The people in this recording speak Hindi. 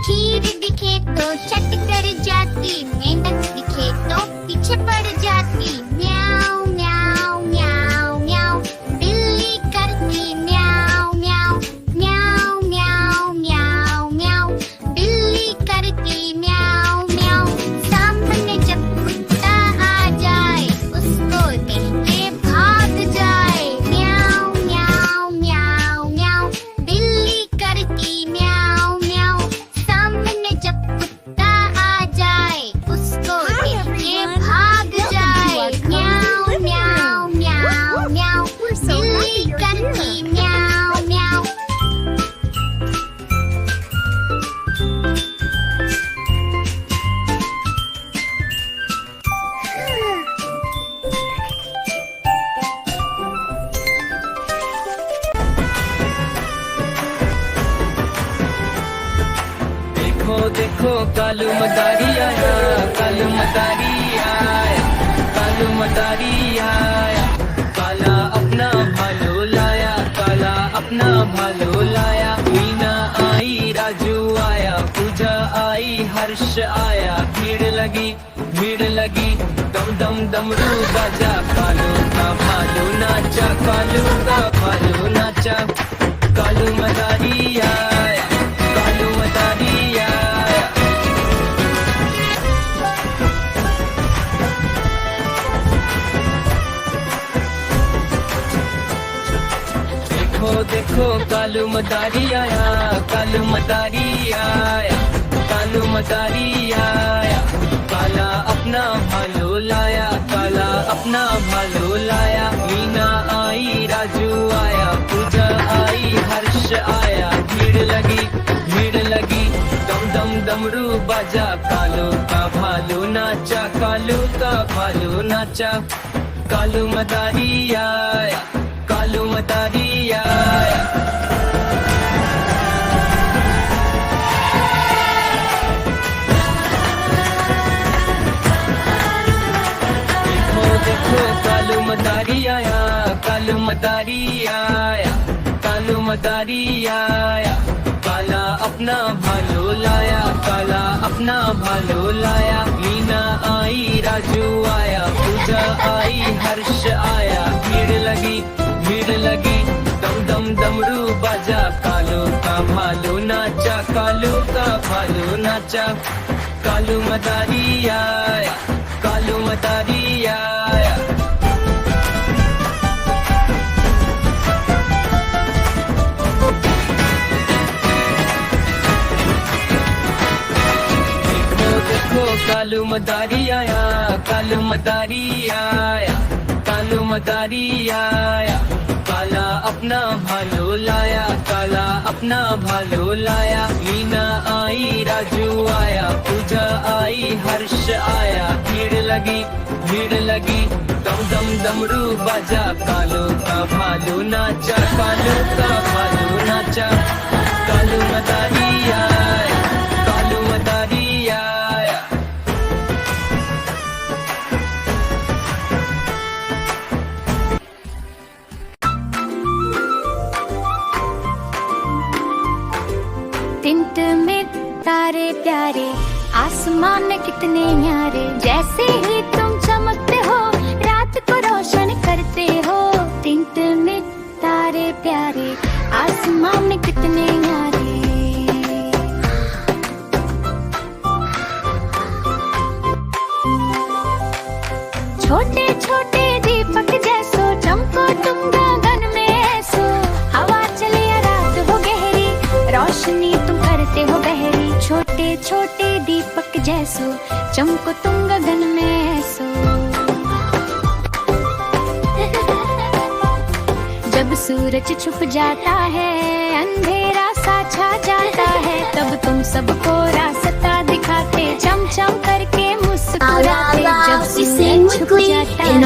खीर दिखे तो चट कर जाती, मेहनत दिखे तो पीछे पड़ जाती। म्याऊ म्याऊ म्याऊ म्याऊ, बिल्ली करती म्याऊ म्याऊ म्याऊ म्याऊ म्याऊ म्याऊ, बिल्ली करती म्याऊ म्याऊ। सामने जब कुत्ता आ जाए, उसको देख के भाग जाए। म्याऊ म्याऊ म्याऊ म्याऊ, बिल्ली करती म्याऊ म्याऊ। सामने जब कुत्ता आ जाए, उसको देख के भाग जाए। म्याऊ म्याऊ म्याऊ म्याऊ, बिल्ली करती म्याऊ म्याऊ। देखो देखो कालू मदारी आया, कालू मदारी आया, कालू मदारी आया। काला अपना भालो लाया, काला अपना भालो लाया। मीना आई, राजू आया, पूजा आई, हर्ष आया। भीड़ लगी दम दम डमरू बाजा। कालू का भालो नाचा, कालू का भालो नाचा। कालू मदारी आया, कालू मदारी आया। देखो देखो कालू मदारी आया, कालू मदारी आया, कालू मदारी आया। काला अपना भालो लाया, काला अपना भालो लाया। मीना आई, राजू आया, पूजा आई, हर्ष आया। भीड़ लगी दम दम डमरू बाजा। कालू का भालो नाचा, कालू का भालो नाचा। कालू मदारी आया, कालू मदारी आया। देखो कालू मदारी आया, कालू मदारी आया, कालू मदारी आया। काला अपना भालो लाया, काला अपना भालो लाया। मीना आई, राजू आया, पूजा आई, हर्ष आया। भीड़ लगी दम दम डमरू बाजा। कालू का भालो नाचा, कालू का भालो नाचा। कालू मदारी आया, कालू मदारी आया। देखो कालू मदारी आया, कालू मदारी आया, कालू मदारी आया। काला अपना भालो लाया, काला अपना भालो लाया। मीना आई, राजू आया, पूजा आई, हर्ष आया। भीड़ लगी दम दम डमरू बाजा। कालू का भालो नाचा, कालू का भालो नाचा। कालू मदारी आया, कालू मदारी आया। टिंट में तारे प्यारे, आसमान में कितने न्यारे। जैसे ही तुम चमकते हो, रात को रोशन करते हो। टिंट में तारे प्यारे, आसमान में कितने न्यारे। छोटे छोटे दीपक जैसो, चमको तुम गगन में ऐसो। हवा चले या रात हो गहरी, रोशनी तुम करते हो बहरी। छोटे छोटे दीपक जैसो, चमको तुम गगन में ऐसो। जब सूरज छुप जाता है, अंधेरा सा छा जाता है। तब तुम सबको रास्ता दिखाते, चम चम करके मुस्कुराते। जब सूरज छुप जाता है,